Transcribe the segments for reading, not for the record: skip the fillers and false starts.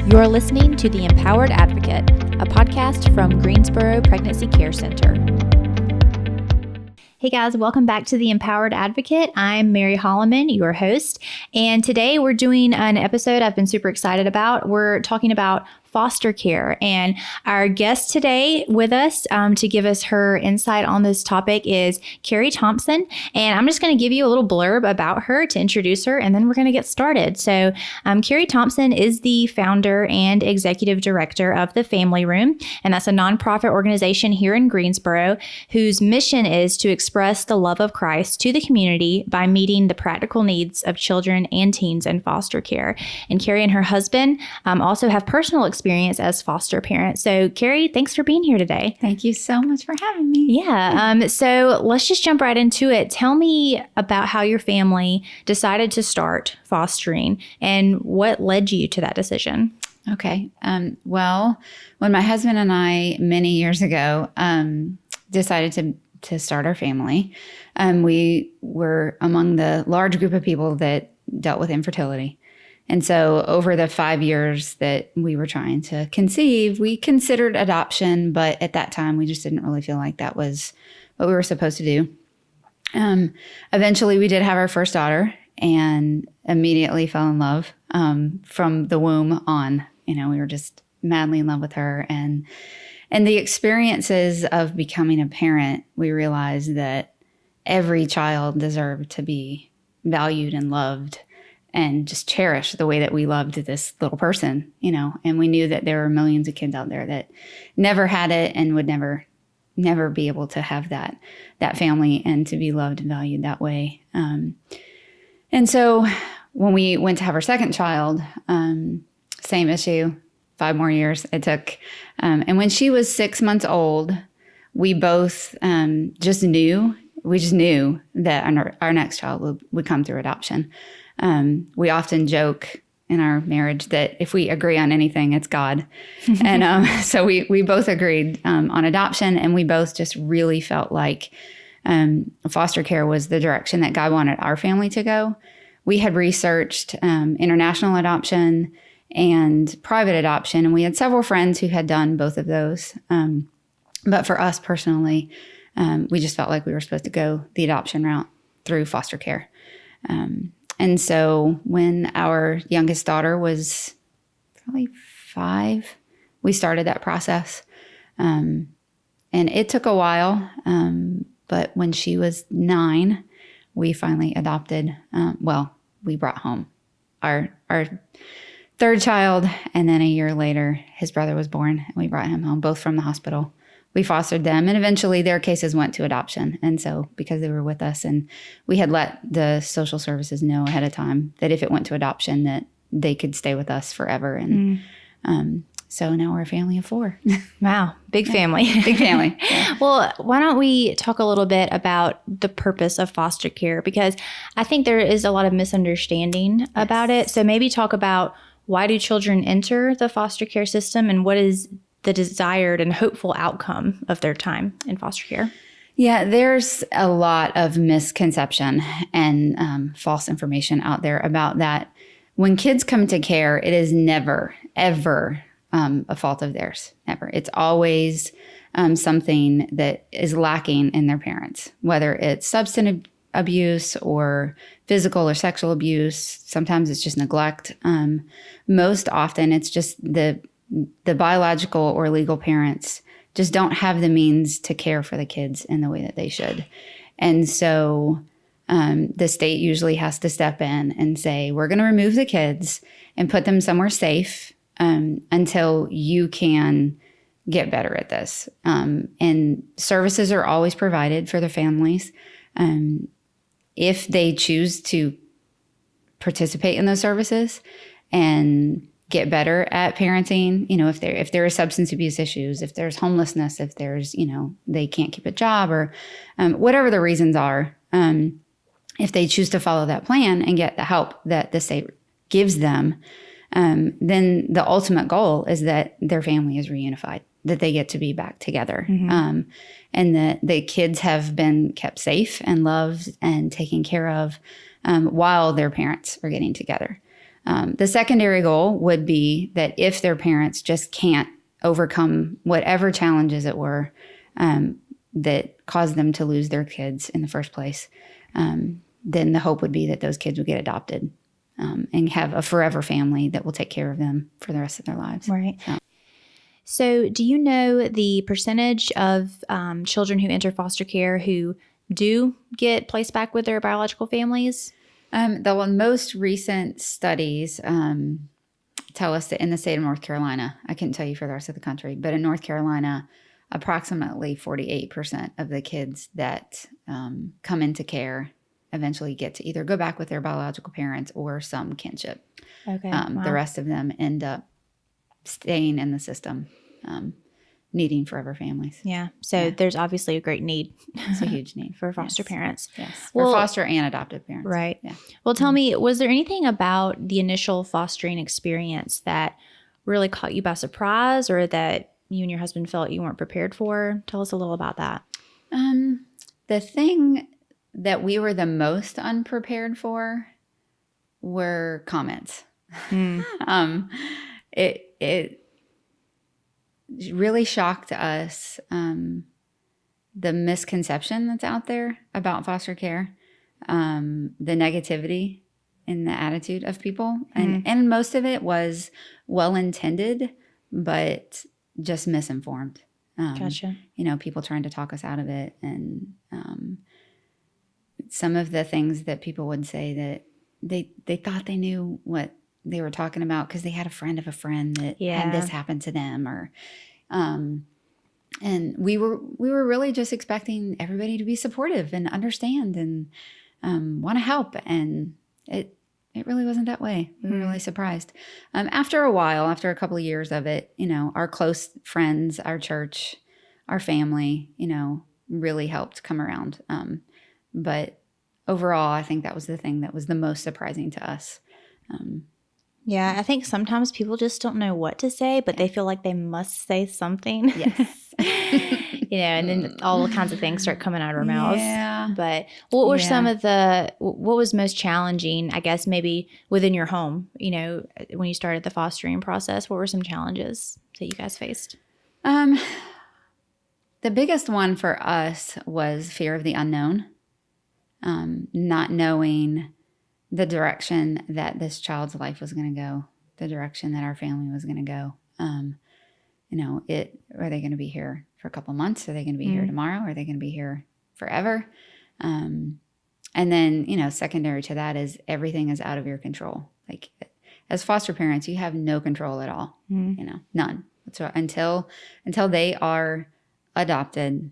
You're listening to The Empowered Advocate, a podcast from Greensboro Pregnancy Care Center. Hey guys, welcome back to The Empowered Advocate. I'm Mary Holloman, your host, and today we're doing an episode I've been super excited about. We're talking about foster care, and our guest today with us to give us her insight on this topic is Carrie Thompson, and I'm just going to give you a little blurb about her to introduce her, and then we're going to get started. So Carrie Thompson is the founder and executive director of The Family Room, and that's a nonprofit organization here in Greensboro whose mission is to express the love of Christ to the community by meeting the practical needs of children and teens in foster care. And Carrie and her husband also have personal experience as foster parents. So Carrie, thanks for being here today. Thank you so much for having me. Yeah. So let's just jump right into it. Tell me about how your family decided to start fostering and what led you to that decision. Okay. Well, when my husband and I many years ago decided to start our family, we were among the large group of people that dealt with infertility. And so over the 5 years that we were trying to conceive, we considered adoption, but at that time we just didn't really feel like that was what we were supposed to do. Eventually we did have our first daughter and immediately fell in love from the womb on. You know, we were just madly in love with her. And the experiences of becoming a parent, we realized that every child deserved to be valued and loved and just cherish the way that we loved this little person, you know, and we knew that there were millions of kids out there that never had it and would never be able to have that family and to be loved and valued that way. And so when we went to have our second child, same issue, 5 more years it took. And when she was 6 months old, we both just knew that our next child would come through adoption. We often joke in our marriage that if we agree on anything, it's God. And so we both agreed on adoption, and we both just really felt like foster care was the direction that God wanted our family to go. We had researched international adoption and private adoption, and we had several friends who had done both of those. But for us personally, we just felt like we were supposed to go the adoption route through foster care. And so when our youngest daughter was probably 5, we started that process. And it took a while, but when she was 9, we finally adopted, we brought home our third child, and then a year later, his brother was born, and we brought him home, both from the hospital. We fostered them, and eventually their cases went to adoption. And so because they were with us, and we had let the social services know ahead of time that if it went to adoption, that they could stay with us forever. And so now we're a family of 4. Wow. Big family. Big family. Yeah. Well, why don't we talk a little bit about the purpose of foster care? Because I think there is a lot of misunderstanding about it. So maybe talk about why do children enter the foster care system, and what is the desired and hopeful outcome of their time in foster care? Yeah, there's a lot of misconception and false information out there about that. When kids come to care, it is never, ever a fault of theirs. Never. It's always something that is lacking in their parents, whether it's substance abuse or physical or sexual abuse. Sometimes it's just neglect. Most often it's just the biological or legal parents just don't have the means to care for the kids in the way that they should. And so the state usually has to step in and say, we're going to remove the kids and put them somewhere safe until you can get better at this. And services are always provided for the families. If they choose to participate in those services and get better at parenting, you know, if there are substance abuse issues, if there's homelessness, if there's, you know, they can't keep a job, or whatever the reasons are, if they choose to follow that plan and get the help that the state gives them, then the ultimate goal is that their family is reunified, that they get to be back together, and that the kids have been kept safe and loved and taken care of while their parents are getting together. The secondary goal would be that if their parents just can't overcome whatever challenges it were that caused them to lose their kids in the first place, then the hope would be that those kids would get adopted and have a forever family that will take care of them for the rest of their lives. Right. So do you know the percentage of children who enter foster care who do get placed back with their biological families? The most recent studies tell us that in the state of North Carolina, I couldn't tell you for the rest of the country, but in North Carolina, approximately 48% of the kids that come into care eventually get to either go back with their biological parents or some kinship. Okay. Wow. The rest of them end up staying in the system, needing forever families. Yeah. So there's obviously a great need. It's a huge need for foster parents. Yes. For foster and adoptive parents. Right. Yeah. Well, tell me, was there anything about the initial fostering experience that really caught you by surprise or that you and your husband felt you weren't prepared for? Tell us a little about that. The thing that we were the most unprepared for were comments. It really shocked us, the misconception that's out there about foster care, the negativity in the attitude of people. And most of it was well-intended, but just misinformed. Gotcha. People trying to talk us out of it. And some of the things that people would say that they thought they knew what they were talking about because they had a friend of a friend that had this happen to them, or and we were really just expecting everybody to be supportive and understand and want to help, and it really wasn't that way. We were really surprised. After a while, after a couple of years of it, our close friends, our church, our family, really helped come around. But overall, I think that was the thing that was the most surprising to us. Yeah, I think sometimes people just don't know what to say, but they feel like they must say something. Yes. And then all kinds of things start coming out of our mouths. Yeah. But what were some of what was most challenging, I guess, maybe within your home, when you started the fostering process? What were some challenges that you guys faced? The biggest one for us was fear of the unknown, not knowing the direction that this child's life was going to go, the direction that our family was going to go. Are they going to be here for a couple months? Are they going to be here tomorrow? Are they going to be here forever? And then, secondary to that is everything is out of your control. Like as foster parents, you have no control at all, none. So until they are adopted,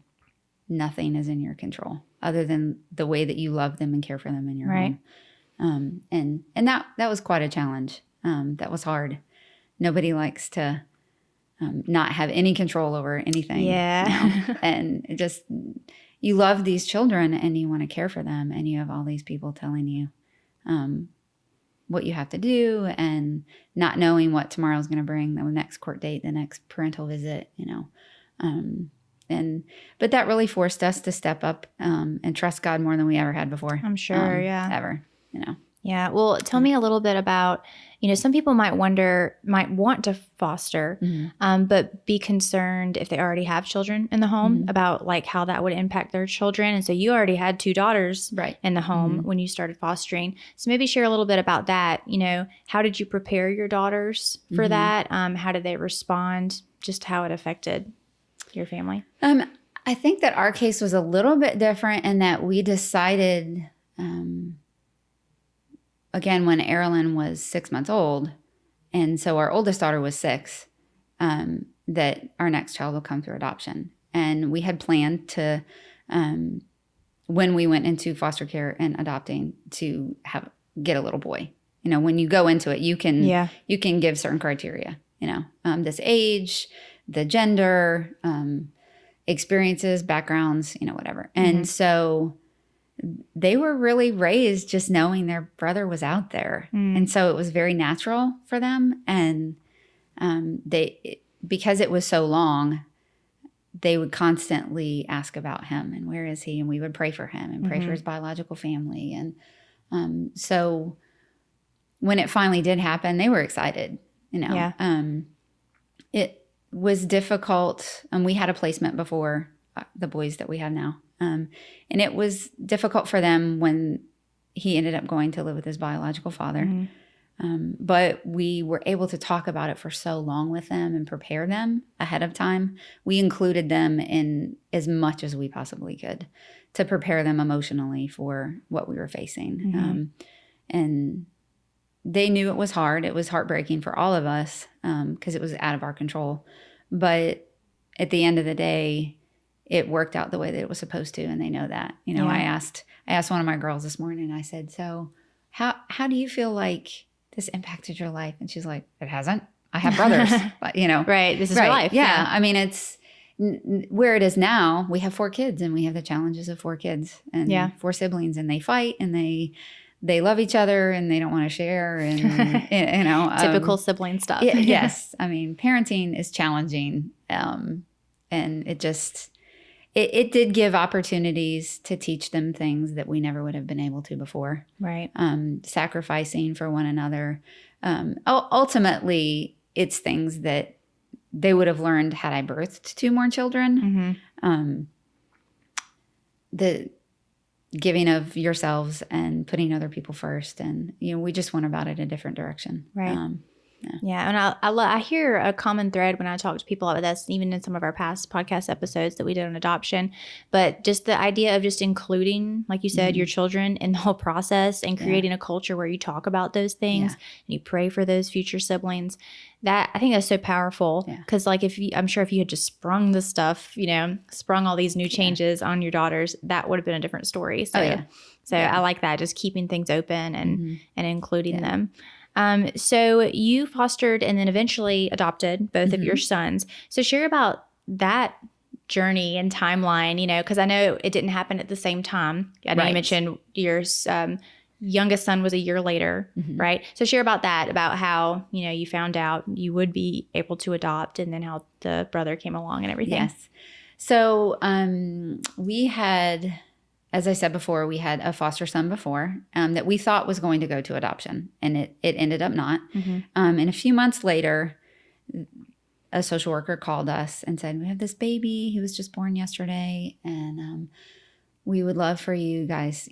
nothing is in your control other than the way that you love them and care for them in your home. And that was quite a challenge. That was hard. Nobody likes to not have any control over anything. Yeah. And it just, you love these children and you want to care for them, and you have all these people telling you what you have to do, and not knowing what tomorrow's going to bring, the next court date, the next parental visit, but that really forced us to step up and trust God more than we ever had before. I'm sure, ever. Yeah. Well, tell me a little bit about, some people might want to foster, but be concerned if they already have children in the home about like how that would impact their children. And so you already had 2 daughters in the home when you started fostering. So maybe share a little bit about that. How did you prepare your daughters for that? How did they respond? Just how it affected your family? I think that our case was a little bit different in that we decided, again, when Erilyn was 6 months old, and so our oldest daughter was 6, that our next child will come through adoption. And we had planned to, when we went into foster care and adopting, to get a little boy. When you go into it, you can give certain criteria, this age, the gender, experiences, backgrounds, whatever. And so they were really raised just knowing their brother was out there. And so it was very natural for them. And because it was so long, they would constantly ask about him and where is he? And we would pray for him and pray for his biological family. And so when it finally did happen, they were excited, Yeah. It was difficult. We had a placement before the boys that we have now. And it was difficult for them when he ended up going to live with his biological father. Mm-hmm. But we were able to talk about it for so long with them and prepare them ahead of time. We included them in as much as we possibly could to prepare them emotionally for what we were facing. Mm-hmm. And they knew it was hard. It was heartbreaking for all of us because it was out of our control. But at the end of the day, it worked out the way that it was supposed to, and they know that. Yeah. I asked one of my girls this morning. I said, "So, how do you feel like this impacted your life?" And she's like, "It hasn't. I have brothers, but, Right. This is her life. Yeah. I mean, it's where it is now. We have 4 kids, and we have the challenges of 4 kids and 4 siblings, and they fight, and they love each other, and they don't want to share, and Typical sibling stuff. Yes. I mean, parenting is challenging, and it did give opportunities to teach them things that we never would have been able to before. Right. Sacrificing for one another. Ultimately, it's things that they would have learned had I birthed 2 more children. Mm-hmm. The giving of yourselves and putting other people first. And, we just went about it a different direction. Right. Yeah. And I hear a common thread when I talk to people about this, even in some of our past podcast episodes that we did on adoption, but just the idea of just including, like you said, your children in the whole process and creating a culture where you talk about those things and you pray for those future siblings. That I think that's so powerful because I'm sure if you had just sprung the stuff, sprung all these new changes on your daughters, that would have been a different story. So, I like that, just keeping things open and including them. So you fostered and then eventually adopted both of your sons. So share about that journey and timeline, because I know it didn't happen at the same time. I know you mentioned your youngest son was a year later, right? So share about that, about how, you found out you would be able to adopt and then how the brother came along and everything. Yes. So we had, as I said before, we had a foster son before that we thought was going to go to adoption, and it ended up not. And a few months later, a social worker called us and said, "We have this baby. He was just born yesterday, and we would love for you guys,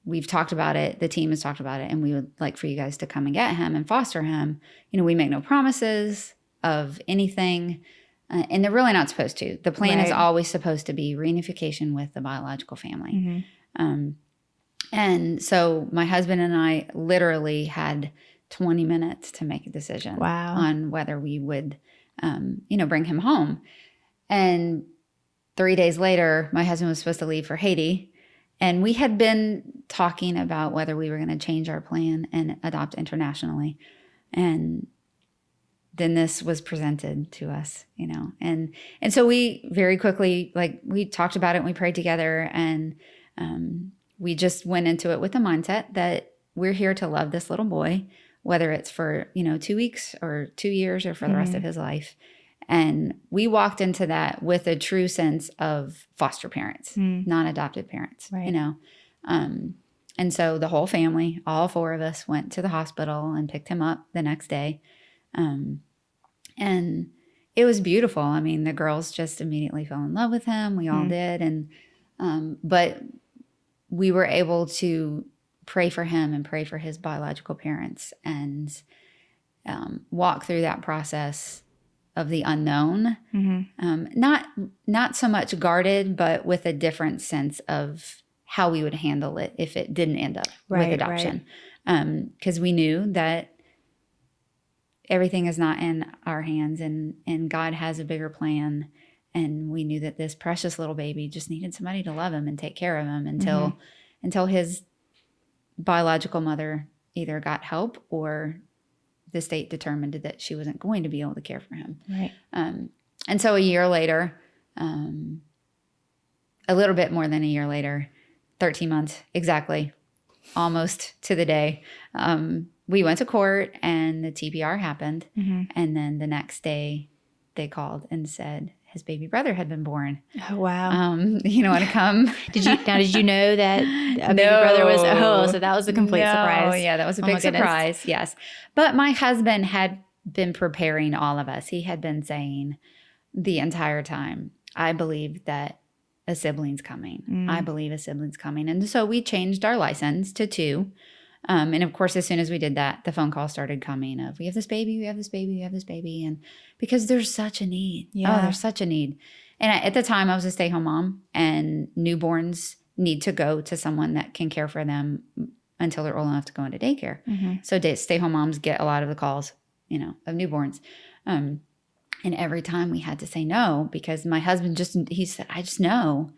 we've talked about it. The team has talked about it, and we would like for you guys to come and get him and foster him. We make no promises of anything." And they're really not supposed to. The plan is always supposed to be reunification with the biological family. And so my husband and I literally had 20 minutes to make a decision on whether we would, bring him home. And 3 days later, my husband was supposed to leave for Haiti. And we had been talking about whether we were going to change our plan and adopt internationally. And then this was presented to us, and so we very quickly, we talked about it and we prayed together, and we just went into it with the mindset that we're here to love this little boy, whether it's for, 2 weeks or 2 years or for the rest of his life. And we walked into that with a true sense of foster parents, non-adopted parents, and so the whole family, all 4 of us, went to the hospital and picked him up the next day. And it was beautiful. I mean, the girls just immediately fell in love with him. We all did. And, but we were able to pray for him and pray for his biological parents and walk through that process of the unknown. Not so much guarded, but with a different sense of how we would handle it if it didn't end up with adoption. Because we knew that everything is not in our hands, and God has a bigger plan. And we knew that this precious little baby just needed somebody to love him and take care of him until his biological mother either got help or the state determined that she wasn't going to be able to care for him. Right. And so a year later, a little bit more than a year later, 13 months exactly, almost to the day, we went to court and the TPR happened. And then the next day they called and said, his baby brother had been born. Oh, wow. You know, want to come? Did you know that a baby brother was, so that was a complete surprise. Yeah, that was a Oh big my goodness. surprise. Yes. But my husband had been preparing all of us. He had been saying the entire time, I believe that a sibling's coming. I believe a sibling's coming. And so we changed our license to 2. And of course, as soon as we did that, the phone call started coming of, we have this baby, we have this baby, we have this baby. And because there's such a need. Yeah. Oh, there's such a need. And at the time I was a stay-home mom, and newborns need to go to someone that can care for them until they're old enough to go into daycare. So stay-home moms get a lot of the calls, you know, of newborns. And every time we had to say no, because my husband he said, I just know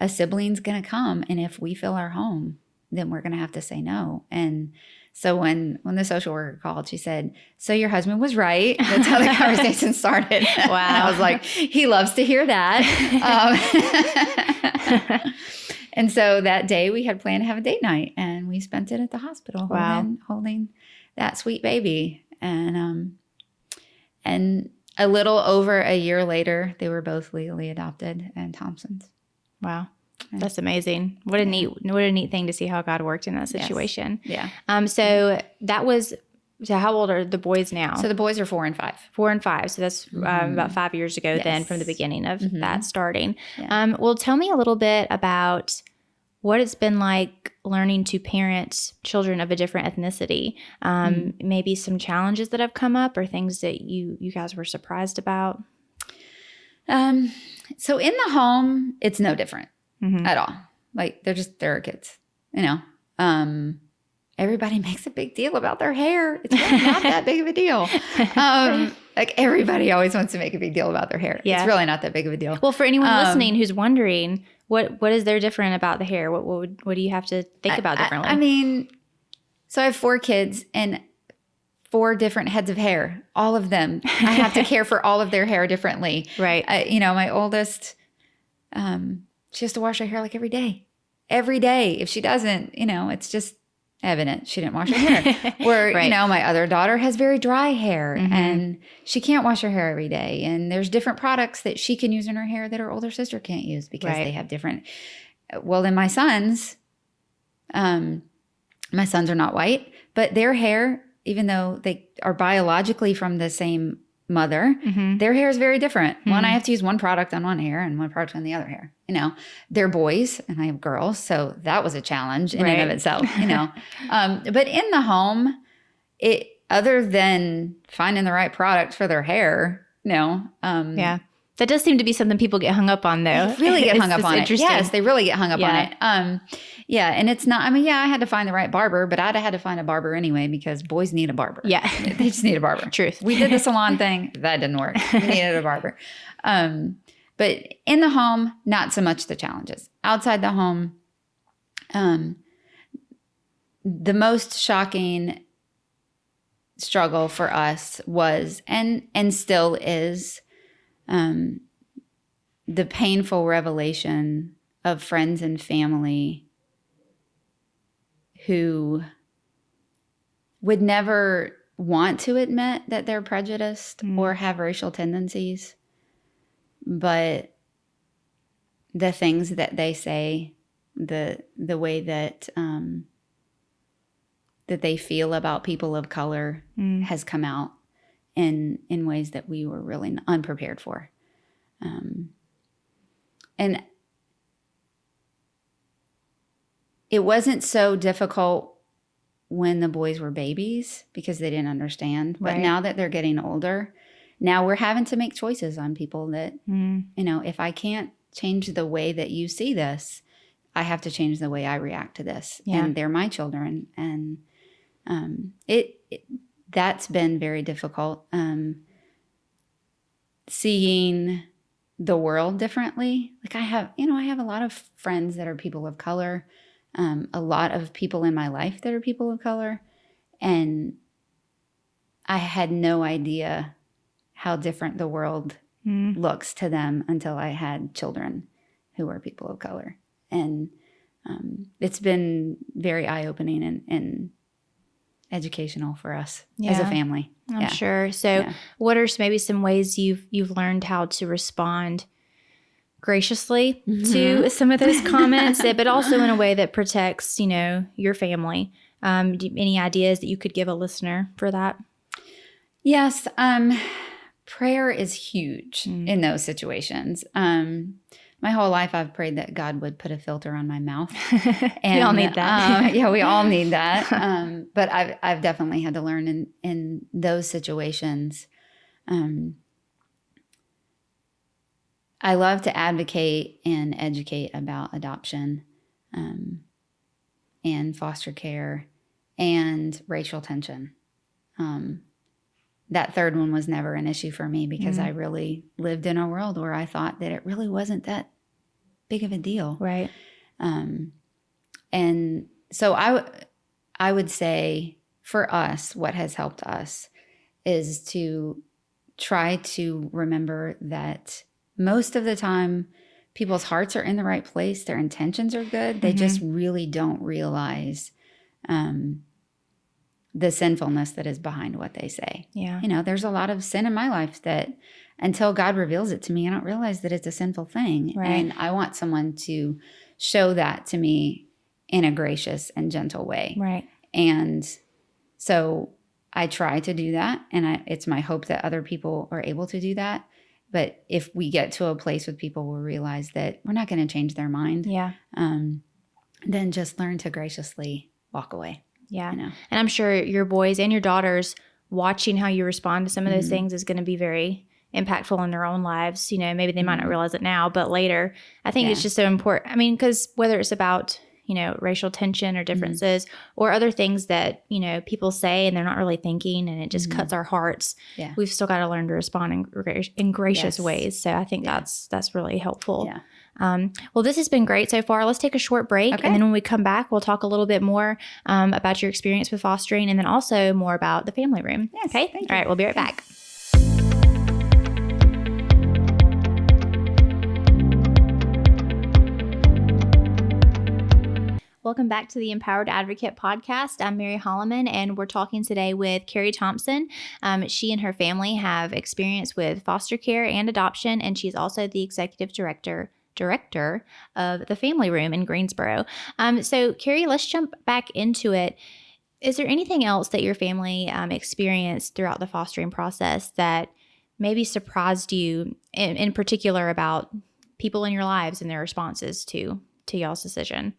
a sibling's going to come. And if we fill our home, then we're going to have to say no. And so when the social worker called, she said, so your husband was right. That's how the conversation started. Wow. And I was like, he loves to hear that. And so that day we had planned to have a date night, and we spent it at the hospital holding that sweet baby. And a little over a year later, they were both legally adopted and Thompsons. Wow. That's amazing. What a neat thing to see how God worked in that situation. Yes. Yeah. So how old are the boys now? So the boys are 4 and 5. 4 and 5. So that's about 5 years ago then, from the beginning of that starting. Yeah. Well, tell me a little bit about what it's been like learning to parent children of a different ethnicity. Maybe some challenges that have come up, or things that you guys were surprised about. So in the home, it's no different at all. Like they're kids, you know. Everybody makes a big deal about their hair. It's really not that big of a deal. Like everybody always wants to make a big deal about their hair. Yeah. It's really not that big of a deal. Well, for anyone listening who's wondering, what is there different about the hair? What do you have to think about differently? I mean, so I have 4 kids and 4 different heads of hair. All of them, I have to care for all of their hair differently. Right. You know, my oldest, she has to wash her hair like every day. Every day. If she doesn't, you know, it's just evident she didn't wash her hair. Where, Right. you know, my other daughter has very dry hair and she can't wash her hair every day. And there's different products that she can use in her hair that her older sister can't use because Right. they have different. Well, then my sons are not white, but their hair, even though they are biologically from the same mother, their hair is very different. One, I have to use one product on one hair and one product on the other hair. You know, they're boys and I have girls. So that was a challenge in and of itself, you know. But in the home, other than finding the right product for their hair, you know. Yeah. That does seem to be something people get hung up on, though. They really get hung up on it. Interesting. Yes, they really get hung up on it. Yeah, and it's not, I mean, I had to find the right barber, but I'd have had to find a barber anyway because boys need a barber. Yeah. They just need a barber. Truth. We did the salon thing. That didn't work. We needed a barber. But in the home, not so much the challenges. Outside the home, the most shocking struggle for us was, and still is, the painful revelation of friends and family who would never want to admit that they're prejudiced or have racial tendencies, but the things that they say, the way that that they feel about people of color has come out in ways that we were really unprepared for. And it wasn't so difficult when the boys were babies because they didn't understand. But now that they're getting older, now we're having to make choices on people that, you know, if I can't change the way that you see this, I have to change the way I react to this. Yeah. And they're my children. And that's been very difficult. Seeing the world differently. Like I have a lot of friends that are people of color, a lot of people in my life that are people of color. And I had no idea how different the world looks to them until I had children who are people of color. And it's been very eye-opening and educational for us as a family. I'm sure. So what are maybe some ways you've learned how to respond graciously to some of those comments, but also in a way that protects, your family? Any ideas that you could give a listener for that? Yes. Prayer is huge in those situations. My whole life I've prayed that God would put a filter on my mouth. And, we all need that. we all need that. But I've definitely had to learn in those situations. I love to advocate and educate about adoption, and foster care and racial tension. That third one was never an issue for me because I really lived in a world where I thought that it really wasn't that big of a deal. Right. And so I would say for us, what has helped us is to try to remember that most of the time people's hearts are in the right place. Their intentions are good. They just really don't realize the sinfulness that is behind what they say. Yeah. There's a lot of sin in my life that until God reveals it to me, I don't realize that it's a sinful thing. Right. And I want someone to show that to me in a gracious and gentle way. Right. And so I try to do that. And it's my hope that other people are able to do that. But if we get to a place with people who realize that we're not going to change their mind, then just learn to graciously walk away. Yeah. And I'm sure your boys and your daughters watching how you respond to some of those things is going to be very impactful in their own lives. Maybe they might not realize it now, but later. I think it's just so important. I mean, because whether it's about, racial tension or differences or other things that, people say and they're not really thinking and it just cuts our hearts. Yeah. We've still got to learn to respond in gracious ways. So I think that's really helpful. Yeah. Well, this has been great so far. Let's take a short break. Okay. And then when we come back, we'll talk a little bit more about your experience with fostering and then also more about the family room. Yes, okay. All right. We'll be right back. Welcome back to the Empowered Advocate podcast. I'm Mary Holloman, and we're talking today with Carrie Thompson. She and her family have experience with foster care and adoption, and she's also the executive director of the Family Room in Greensboro. So, Carrie, let's jump back into it. Is there anything else that your family experienced throughout the fostering process that maybe surprised you, in particular about people in your lives and their responses to y'all's decision?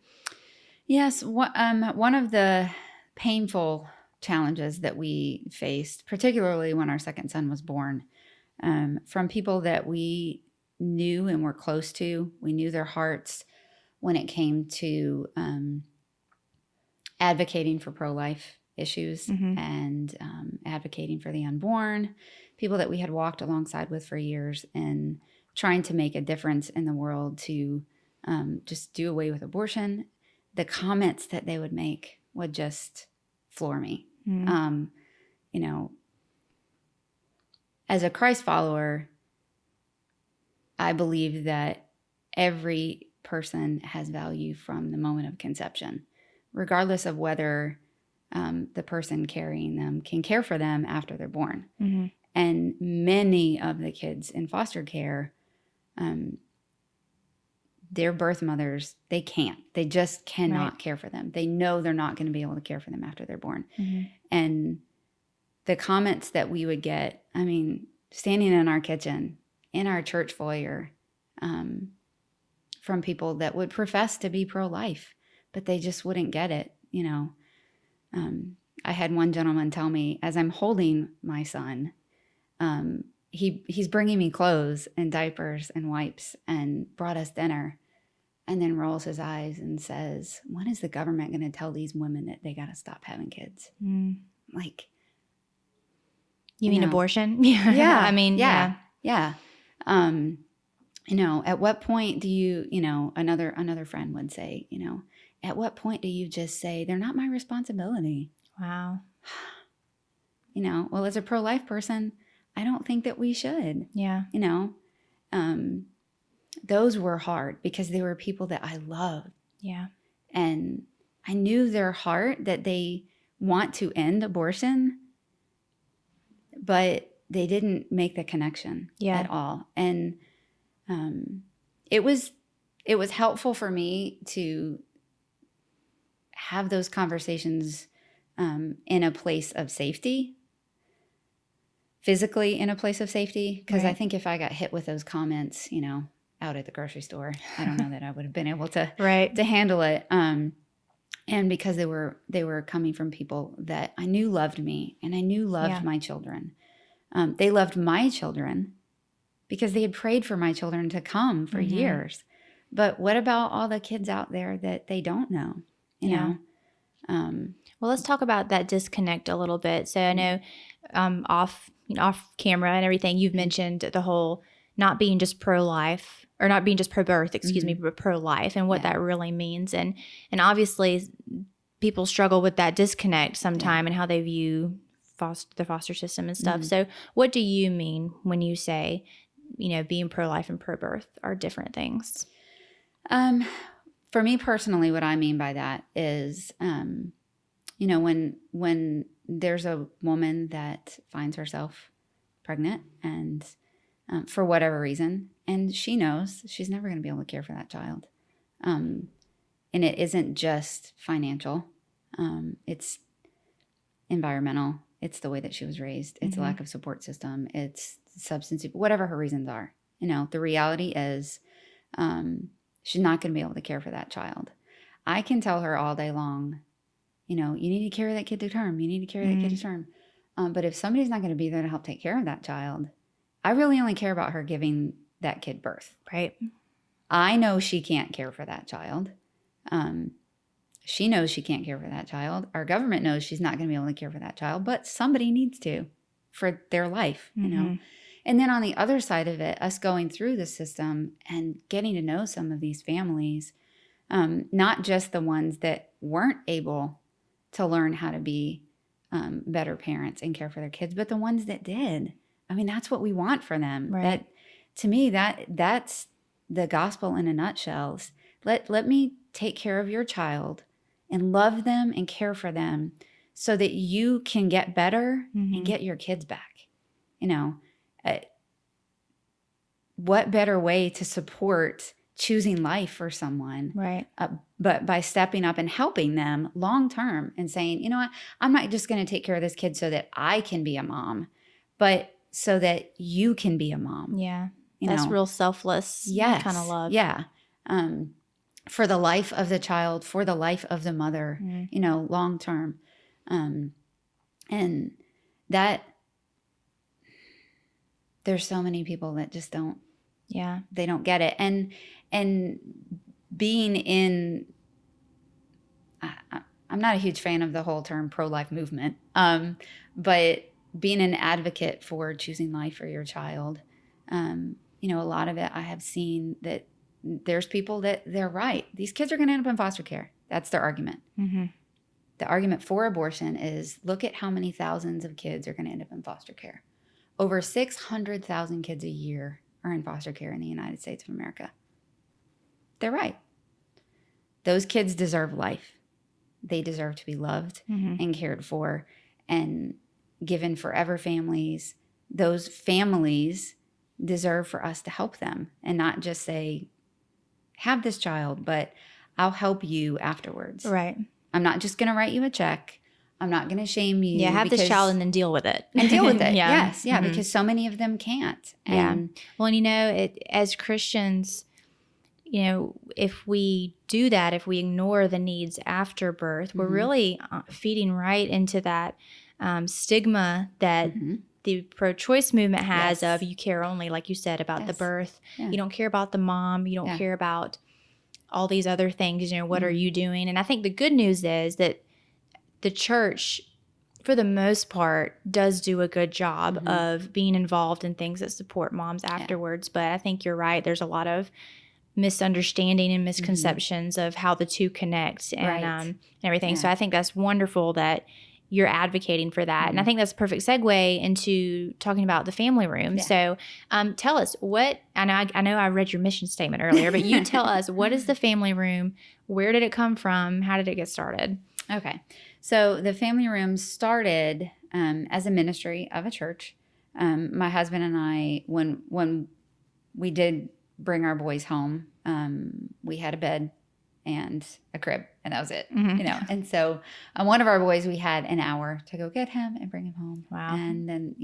Yes. One of the painful challenges that we faced, particularly when our second son was born, from people that we knew and were close to, we knew their hearts when it came to advocating for pro-life issues and advocating for the unborn, people that we had walked alongside with for years and trying to make a difference in the world to just do away with abortion. The comments that they would make would just floor me. As a Christ follower, I believe that every person has value from the moment of conception, regardless of whether the person carrying them can care for them after they're born. And many of the kids in foster care, their birth mothers, they just cannot care for them. They know they're not going to be able to care for them after they're born. And the comments that we would get, standing in our kitchen, in our church foyer, from people that would profess to be pro-life, but they just wouldn't get it. I had one gentleman tell me, as I'm holding my son, he's bringing me clothes and diapers and wipes and brought us dinner, and then rolls his eyes and says, when is the government going to tell these women that they got to stop having kids? Like, you mean abortion? Yeah. Yeah. At what point do you, another friend would say, at what point do you just say, they're not my responsibility? Wow. Well, as a pro-life person, I don't think that we should. Yeah. Those were hard because they were people that I loved. Yeah. And I knew their heart, that they want to end abortion, but they didn't make the connection at all. And it was helpful for me to have those conversations in a place of safety, physically in a place of safety. Because I think if I got hit with those comments, out at the grocery store, I don't know that I would have been able to to handle it. And because they were coming from people that I knew loved me and I knew loved my children. They loved my children because they had prayed for my children to come for years. But what about all the kids out there that they don't know? You know? Well, let's talk about that disconnect a little bit. So I know off camera and everything, you've mentioned the whole not being just pro-life or not being just pro-birth, excuse me, but pro-life and what that really means. And obviously people struggle with that disconnect sometime and how they view the foster system and stuff. So what do you mean when you say, being pro-life and pro-birth are different things? For me personally, what I mean by that is, when there's a woman that finds herself pregnant and for whatever reason, and she knows she's never going to be able to care for that child. And it isn't just financial. It's environmental. It's the way that she was raised. It's a lack of support system. It's substance, whatever her reasons are. The reality is she's not going to be able to care for that child. I can tell her all day long, you need to carry that kid to term. You need to carry that kid to term. But if somebody's not going to be there to help take care of that child, I really only care about her giving that kid birth. Right. I know she can't care for that child. She knows she can't care for that child. Our government knows she's not going to be able to care for that child, but somebody needs to for their life, And then on the other side of it, us going through the system and getting to know some of these families, not just the ones that weren't able to learn how to be better parents and care for their kids, but the ones that did. I mean, that's what we want for them. Right. That, to me, that's the gospel in a nutshell. Let me take care of your child and love them and care for them so that you can get better and get your kids back. What better way to support choosing life for someone? Right. But by stepping up and helping them long term and saying, you know what, I'm not just going to take care of this kid so that I can be a mom, but so that you can be a mom. Yeah. That's real selfless kind of love. Yeah. For the life of the child, for the life of the mother, long term. And that there's so many people that just don't, they don't get it. And being in, I'm not a huge fan of the whole term pro-life movement, but being an advocate for choosing life for your child, a lot of it I have seen that there's people that they're right. These kids are going to end up in foster care. That's their argument. The argument for abortion is look at how many thousands of kids are going to end up in foster care. Over 600,000 kids a year are in foster care in the United States of America. They're right. Those kids deserve life. They deserve to be loved and cared for and given forever families. Those families deserve for us to help them and not just say, have this child, but I'll help you afterwards. Right. I'm not just going to write you a check. I'm not going to shame you. Yeah, have this child and then deal with it. And deal with it. Yes. Yeah, because so many of them can't. And Well, and as Christians, if we do that, if we ignore the needs after birth, we're really feeding right into that stigma that the pro-choice movement has of you care only, like you said, about the birth. Yeah. You don't care about the mom. You don't care about all these other things. What are you doing? And I think the good news is that the church, for the most part, does do a good job of being involved in things that support moms afterwards. But I think you're right. There's a lot of misunderstanding and misconceptions of how the two connect and everything. Yeah. So I think that's wonderful that you're advocating for that. And I think that's a perfect segue into talking about the family room. Yeah. So tell us I know I read your mission statement earlier, but you tell us, what is the family room? Where did it come from? How did it get started? Okay. So the family room started as a ministry of a church. My husband and I, when we did bring our boys home, we had a bed and a crib, and that was it. And so one of our boys, we had an hour to go get him and bring him home. Wow. And then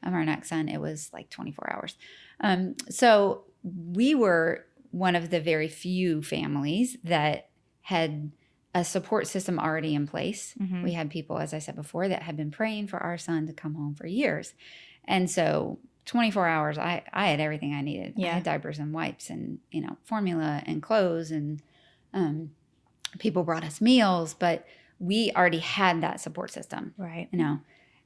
our next son, it was like 24 hours. So we were one of the very few families that had a support system already in place. We had people, as I said before, that had been praying for our son to come home for years. And so 24 hours, I had everything I needed. Yeah. I had diapers and wipes and, formula and clothes, and people brought us meals, but we already had that support system. Right.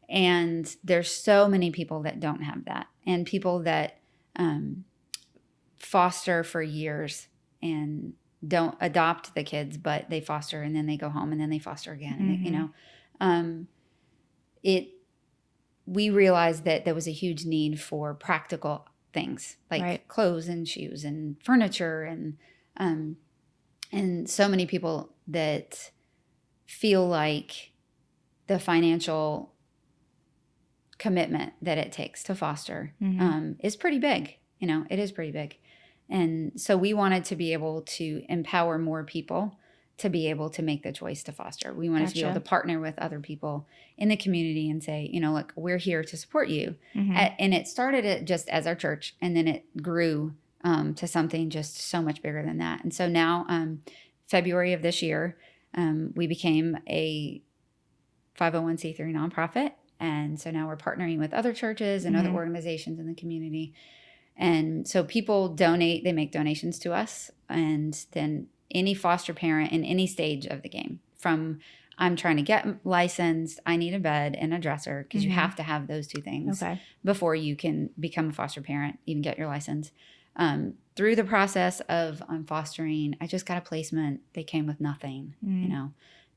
And there's so many people that don't have that, and people that foster for years and don't adopt the kids, but they foster and then they go home and then they foster again. And we realized that there was a huge need for practical things like clothes and shoes and furniture, and so many people that feel like the financial commitment that it takes to foster is pretty big. It is pretty big. And so we wanted to be able to empower more people to be able to make the choice to foster. We wanted to be able to partner with other people in the community and say, look, we're here to support you. And it started just as our church, and then it grew to something just so much bigger than that. And so now, February of this year, we became a 501c3 nonprofit. And so now we're partnering with other churches and other organizations in the community. And so people donate, they make donations to us. And then any foster parent in any stage of the game, from I'm trying to get licensed, I need a bed and a dresser, because you have to have those two things before you can become a foster parent, even get your license. Through the process of fostering, I just got a placement. They came with nothing,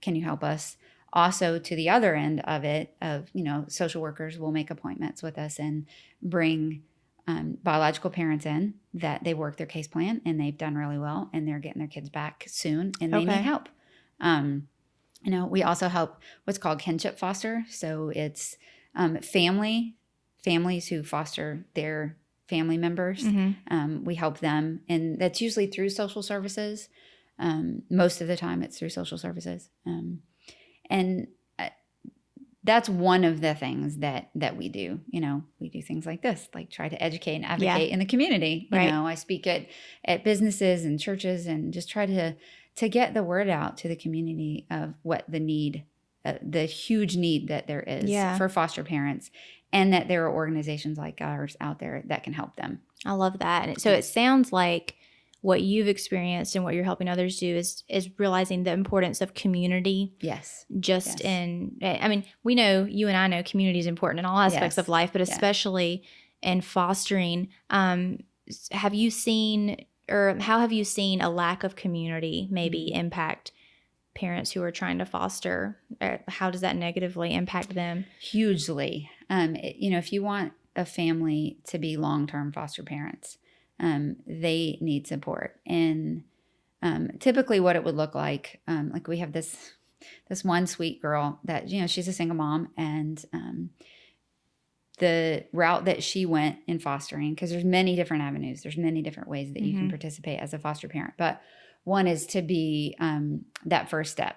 can you help us? Also, to the other end of it, social workers will make appointments with us and bring biological parents in that they work their case plan and they've done really well and they're getting their kids back soon and they need help. We also help what's called kinship foster. So it's families who foster their family members. We help them, and that's usually through social services. Most of the time it's through social services. And that's one of the things that we do. We do things like this, like try to educate and advocate in the community. I speak at businesses and churches and just try to get the word out to the community of what the need, the huge need that there is for foster parents, and that there are organizations like ours out there that can help them. I love that. And so it sounds like what you've experienced and what you're helping others do is realizing the importance of community. Yes. We know, you and I know community is important in all aspects of life, but especially in fostering. Have you seen, or how have you seen a lack of community maybe impact parents who are trying to foster? How does that negatively impact them? Hugely. If you want a family to be long-term foster parents, they need support. And typically what it would look like we have this one sweet girl that, she's a single mom, and the route that she went in fostering, because there's many different avenues, there's many different ways that you can participate as a foster parent. But one is to be that first step.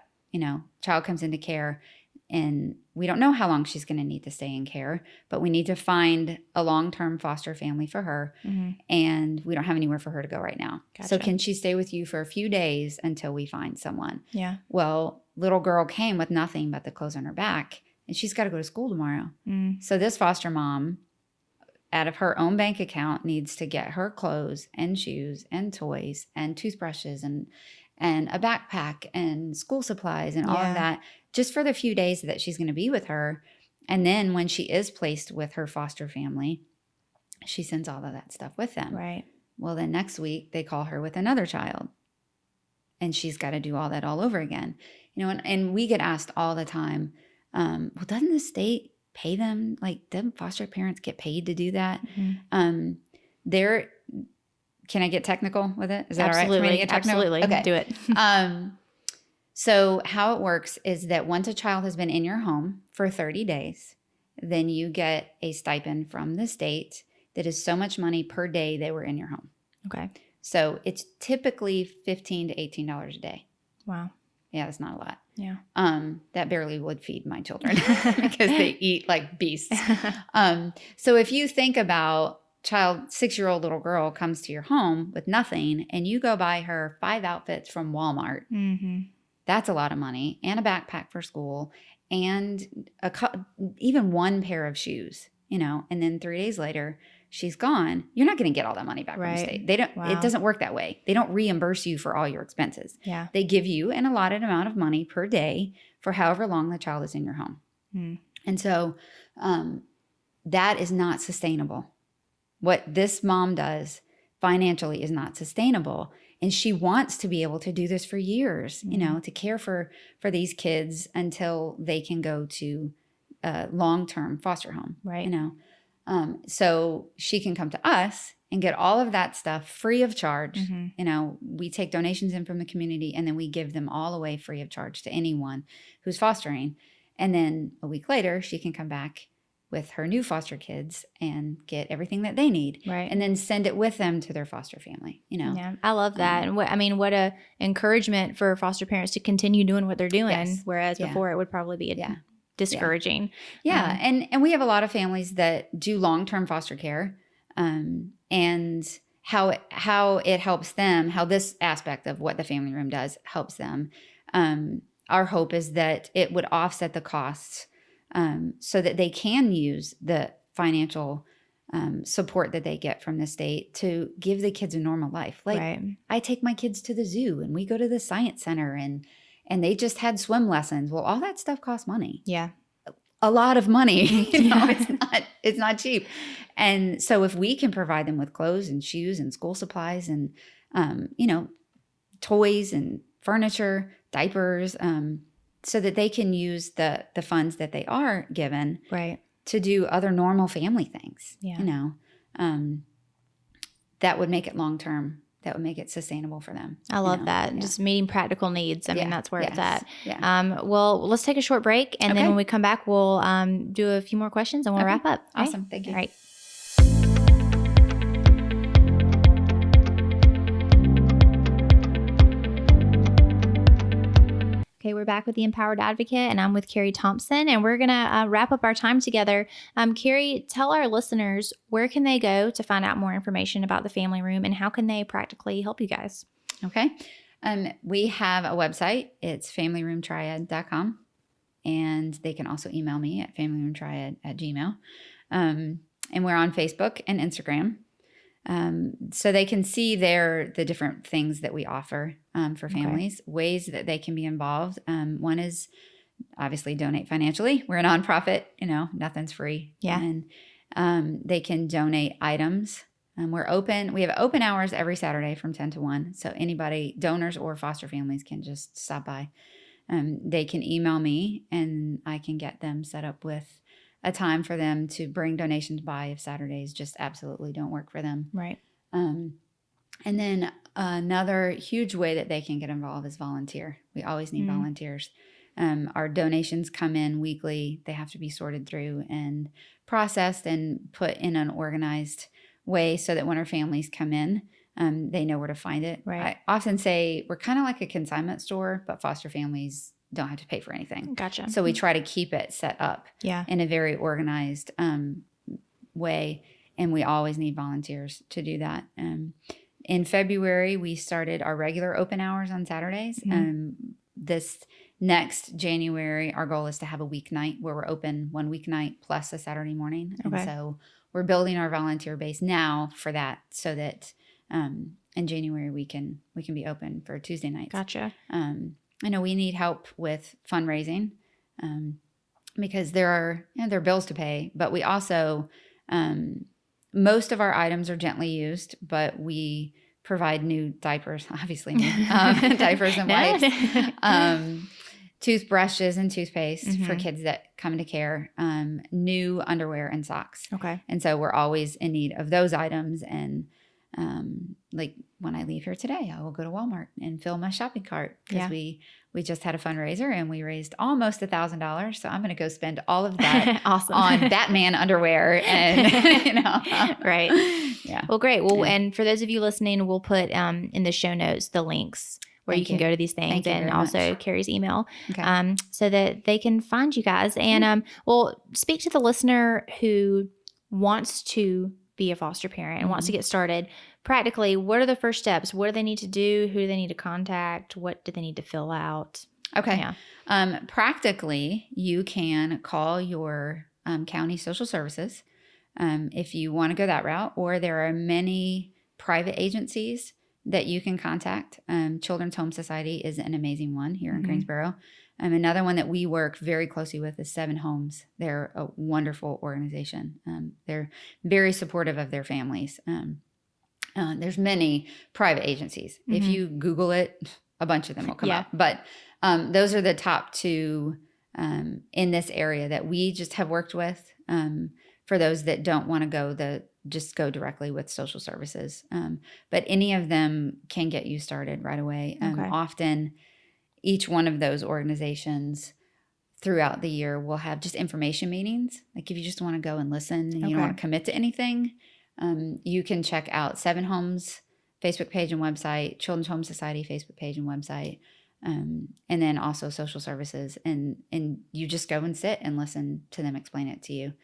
Child comes into care, and we don't know how long she's going to need to stay in care, but we need to find a long-term foster family for her. And we don't have anywhere for her to go right now. Gotcha. So can she stay with you for a few days until we find someone? Yeah. Well, little girl came with nothing but the clothes on her back, and she's got to go to school tomorrow. So this foster mom, out of her own bank account, needs to get her clothes and shoes and toys and toothbrushes and a backpack and school supplies and all of that, just for the few days that she's going to be with her. And then when she is placed with her foster family, she sends all of that stuff with them. Right. Well, then next week they call her with another child, and she's got to do all that all over again. And we get asked all the time, well, doesn't the state pay them? Like, doesn't foster parents get paid to do that? Can I get technical with it? Is that all right for me to get technical? Absolutely. Okay. Do it. So how it works is that once a child has been in your home for 30 days, then you get a stipend from the state that is so much money per day they were in your home. Okay. So it's typically $15 to $18 a day. Wow. Yeah, that's not a lot. Yeah. That barely would feed my children because they eat like beasts. So if you think about 6-year-old little girl comes to your home with nothing and you go buy her 5 outfits from Walmart, that's a lot of money, and a backpack for school, and even one pair of shoes, and then 3 days later she's gone. You're not going to get all that money back from the state. They don't. Wow. It doesn't work that way. They don't reimburse you for all your expenses. Yeah. They give you an allotted amount of money per day for however long the child is in your home. And so that is not sustainable. What this mom does financially is not sustainable. And she wants to be able to do this for years, to care for these kids until they can go to a long-term foster home. Right. So she can come to us and get all of that stuff free of charge. We take donations in from the community and then we give them all away free of charge to anyone who's fostering. And then a week later, she can come back with her new foster kids and get everything that they need. Right. And then send it with them to their foster family, Yeah, I love that. And what a encouragement for foster parents to continue doing what they're doing. Yes. Whereas before it would probably be discouraging. Yeah. And we have a lot of families that do long-term foster care, and how it helps them, how this aspect of what the family room does helps them. Our hope is that it would offset the costs, so that they can use the financial support that they get from the state to give the kids a normal life. Like I take my kids to the zoo and we go to the science center and they just had swim lessons. Well, all that stuff costs money. Yeah. A lot of money. It's not cheap. And so if we can provide them with clothes and shoes and school supplies and, toys and furniture, diapers, so that they can use the funds that they are given to do other normal family things, that would make it long-term. That would make it sustainable for them. I love that. Yeah. Just meeting practical needs. I mean, that's where it's at. Yeah. Well, let's take a short break. And then when we come back, we'll do a few more questions and we'll wrap up. Awesome. Right? Thank you. All right. Okay, we're back with the Empowered Advocate, and I'm with Carrie Thompson, and we're going to wrap up our time together. Carrie, tell our listeners, where can they go to find out more information about the family room, and how can they practically help you guys? Okay. We have a website. It's familyroomtriad.com, and they can also email me at familyroomtriad@gmail.com. And we're on Facebook and Instagram. So they can see there the different things that we offer for families, ways that they can be involved. One is obviously donate financially. We're a nonprofit, nothing's free. Yeah. And they can donate items. We're open. We have open hours every Saturday from 10 to 1. So anybody, donors or foster families, can just stop by. They can email me and I can get them set up with a time for them to bring donations by if Saturdays just absolutely don't work for them. Right. And then another huge way that they can get involved is volunteer. We always need volunteers. Our donations come in weekly. They have to be sorted through and processed and put in an organized way so that when our families come in, they know where to find it. Right. I often say we're kind of like a consignment store, but foster families don't have to pay for anything. Gotcha. So we try to keep it set up in a very organized way. And we always need volunteers to do that. In February, we started our regular open hours on Saturdays. This next January, our goal is to have a weeknight where we're open one weeknight plus a Saturday morning. And so we're building our volunteer base now for that, so that in January we can be open for Tuesday nights. Gotcha. I know we need help with fundraising because there are bills to pay, but we also, most of our items are gently used, but we provide new diapers, obviously new diapers and wipes, toothbrushes and toothpaste for kids that come into care, new underwear and socks. Okay. And so we're always in need of those items. And Like when I leave here today, I will go to Walmart and fill my shopping cart because we just had a fundraiser and we raised almost $1,000. So I'm going to go spend all of that Awesome. on Batman underwear and, Right. Yeah. Well, great. Well, and for those of you listening, we'll put in the show notes the links where you can go to these things and also Carrie's email so that they can find you guys. And well, speak to the listener who wants to be a foster parent and wants to get started. Practically, what are the first steps? What do they need to do? Who do they need to contact? What do they need to fill out? Okay. Yeah. Practically, you can call your county social services if you want to go that route, or there are many private agencies that you can contact. Children's Home Society is an amazing one here in Greensboro. Another one that we work very closely with is 7 Homes. They're a wonderful organization. They're very supportive of their families. There's many private agencies. If you Google it, a bunch of them will come up. But those are the top 2 in this area that we just have worked with. For those that don't want to just go directly with social services. But any of them can get you started right away. Often each one of those organizations throughout the year will have just information meetings. Like if you just want to go and listen and you don't want to commit to anything, you can check out 7 Homes Facebook page and website, Children's Home Society Facebook page and website, and then also social services. And you just go and sit and listen to them explain it to you.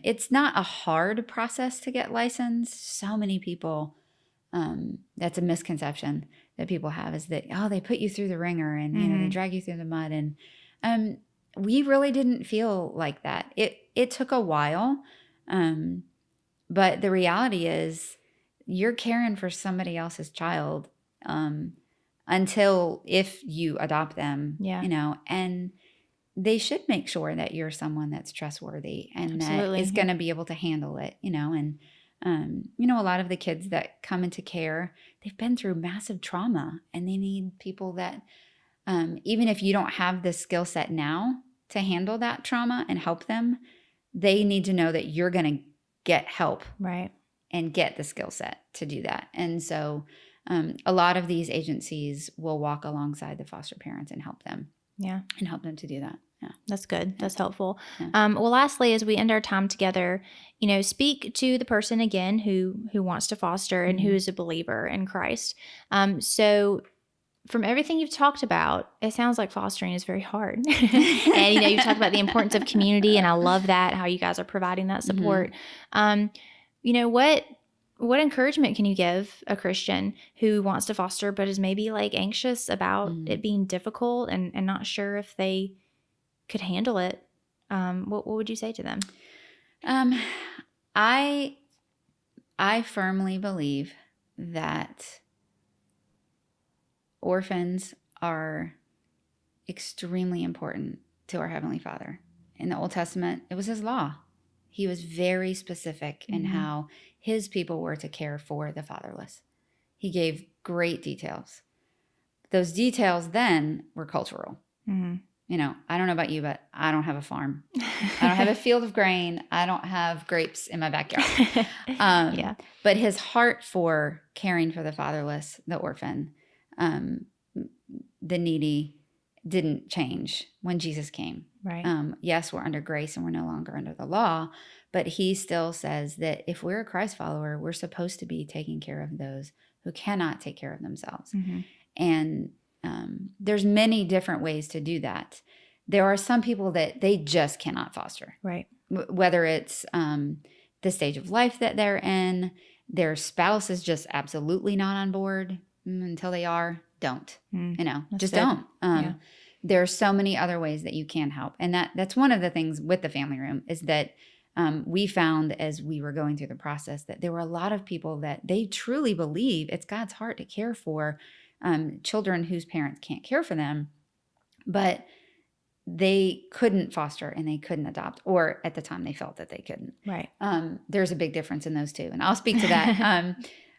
It's not a hard process to get licensed. So many people, that's a misconception that people have, is that, they put you through the ringer and they drag you through the mud. And we really didn't feel like that. It took a while, but the reality is you're caring for somebody else's child until if you adopt them, and they should make sure that you're someone that's trustworthy and that is going to be able to handle it, and a lot of the kids that come into care, they've been through massive trauma and they need people that, even if you don't have the skill set now to handle that trauma and help them, they need to know that you're going to get help and get the skill set to do that. And so a lot of these agencies will walk alongside the foster parents and help them. And help them to do that. That's good. That's helpful. Well, lastly, as we end our time together, speak to the person again who wants to foster and who is a believer in Christ. So from everything you've talked about, it sounds like fostering is very hard. And, you've talked about the importance of community, and I love that, how you guys are providing that support. What encouragement can you give a Christian who wants to foster but is maybe anxious about it being difficult and not sure if they could handle it? What would you say to them? I firmly believe that orphans are extremely important to our Heavenly Father. In the Old Testament, it was His law. He was very specific in how His people were to care for the fatherless. He gave great details. Those details then were cultural. I don't know about you, but I don't have a farm. I don't have a field of grain. I don't have grapes in my backyard. But His heart for caring for the fatherless, the orphan, the needy, didn't change when Jesus came. Yes, we're under grace and we're no longer under the law, but He still says that if we're a Christ follower, we're supposed to be taking care of those who cannot take care of themselves. And there's many different ways to do that. There are some people that they just cannot foster. Whether it's the stage of life that they're in, their spouse is just absolutely not on board until they are. Don't. Just don't. There are so many other ways that you can help. And that's one of the things with the family room is that we found as we were going through the process that there were a lot of people that they truly believe it's God's heart to care for children whose parents can't care for them, but they couldn't foster and they couldn't adopt, or at the time they felt that they couldn't. There's a big difference in those two. And I'll speak to that.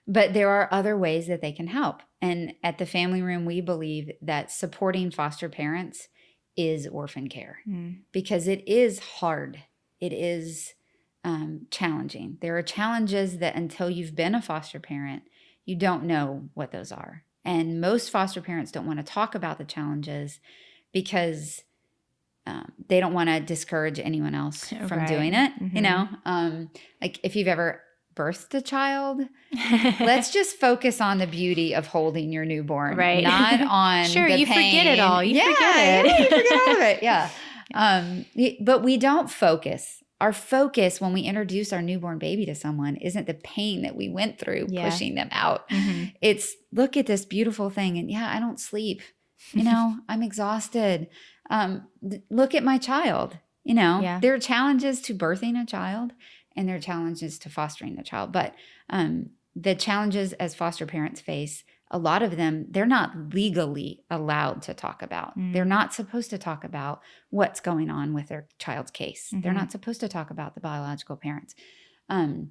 But there are other ways that they can help. And at the family room, we believe that supporting foster parents is orphan care because it is hard. It is challenging. There are challenges that until you've been a foster parent, you don't know what those are. And most foster parents don't want to talk about the challenges because they don't want to discourage anyone else from doing it. Mm-hmm. You know, like if you've ever birthed a child, let's just focus on the beauty of holding your newborn, not on sure, the you pain. forget it all. You forget it. Yeah, you forget all of it. Yeah. But we don't focus. Our focus when we introduce our newborn baby to someone isn't the pain that we went through pushing them out. Mm-hmm. It's look at this beautiful thing. And I don't sleep. You know, I'm exhausted. Look at my child. You know, there are challenges to birthing a child and there are challenges to fostering a child. But the challenges as foster parents face, a lot of them, they're not legally allowed to talk about. They're not supposed to talk about what's going on with their child's case. They're not supposed to talk about the biological parents. And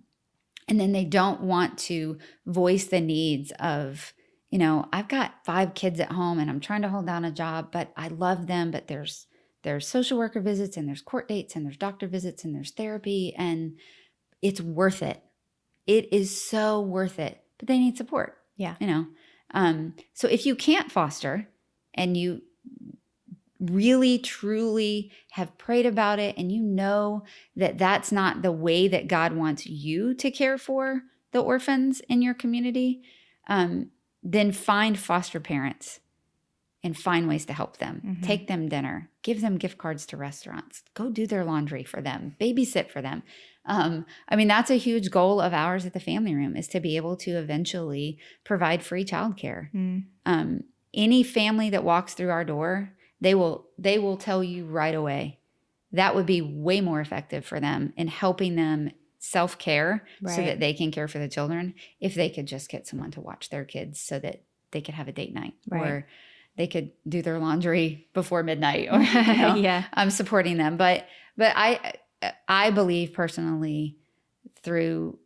then they don't want to voice the needs of, you know, I've got 5 kids at home and I'm trying to hold down a job, but I love them, but there's social worker visits and there's court dates and there's doctor visits and there's therapy and it's worth it. It is so worth it, but they need support. Yeah. You know? So if you can't foster and you really, truly have prayed about it and you know that that's not the way that God wants you to care for the orphans in your community, then find foster parents and find ways to help them. Take them dinner, give them gift cards to restaurants, go do their laundry for them, babysit for them. I mean, that's a huge goal of ours at the Family Room is to be able to eventually provide free childcare. Any family that walks through our door, they will tell you right away that would be way more effective for them in helping them self-care so that they can care for the children if they could just get someone to watch their kids so that they could have a date night or they could do their laundry before midnight or, you know, I'm supporting them. But I believe personally through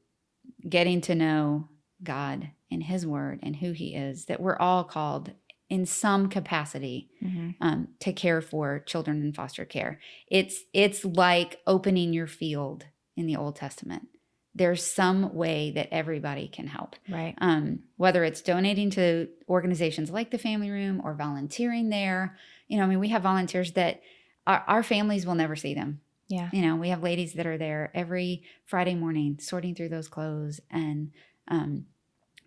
getting to know God and his word and who he is, that we're all called in some capacity to care for children in foster care. It's like opening your field in the Old Testament. There's some way that everybody can help. Right. Whether it's donating to organizations like the Family Room or volunteering there. You know, I mean, we have volunteers that our families will never see them. Yeah. You know, we have ladies that are there every Friday morning sorting through those clothes and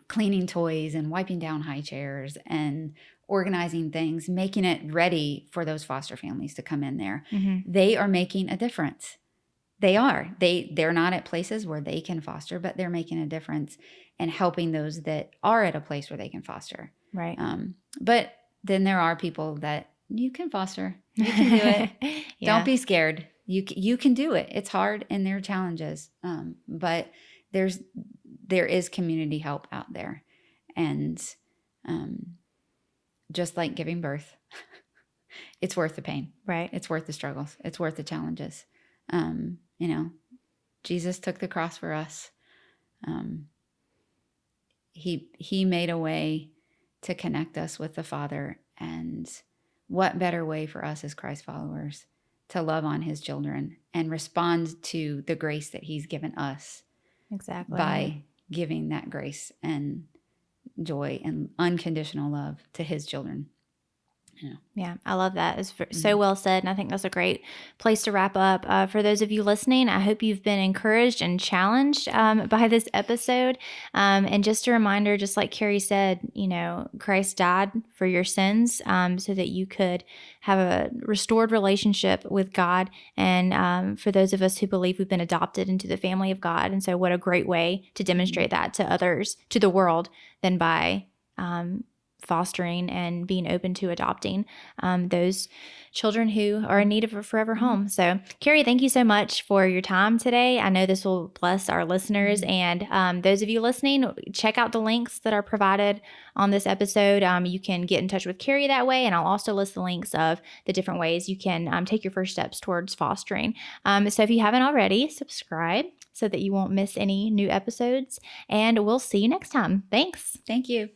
cleaning toys and wiping down high chairs and organizing things, making it ready for those foster families to come in there. They are making a difference. They are. They're not at places where they can foster, but they're making a difference and helping those that are at a place where they can foster. Right. But then there are people that you can foster. You can do it. Don't be scared. You can do it. It's hard and there are challenges. But there is community help out there. And just like giving birth, it's worth the pain. Right. It's worth the struggles. It's worth the challenges. You know, Jesus took the cross for us. He made a way to connect us with the Father. And what better way for us as Christ followers to love on his children and respond to the grace that he's given us. Exactly. By giving that grace and joy and unconditional love to his children. Yeah, I love that. It's so well said. And I think that's a great place to wrap up. For those of you listening, I hope you've been encouraged and challenged by this episode. And just a reminder, just like Carrie said, you know, Christ died for your sins so that you could have a restored relationship with God. And for those of us who believe we've been adopted into the family of God. And so what a great way to demonstrate that to others, to the world, than by fostering and being open to adopting those children who are in need of a forever home. So, Carrie, thank you so much for your time today. I know this will bless our listeners. And those of you listening, check out the links that are provided on this episode. You can get in touch with Carrie that way. And I'll also list the links of the different ways you can take your first steps towards fostering. So if you haven't already, subscribe so that you won't miss any new episodes. And we'll see you next time. Thanks. Thank you.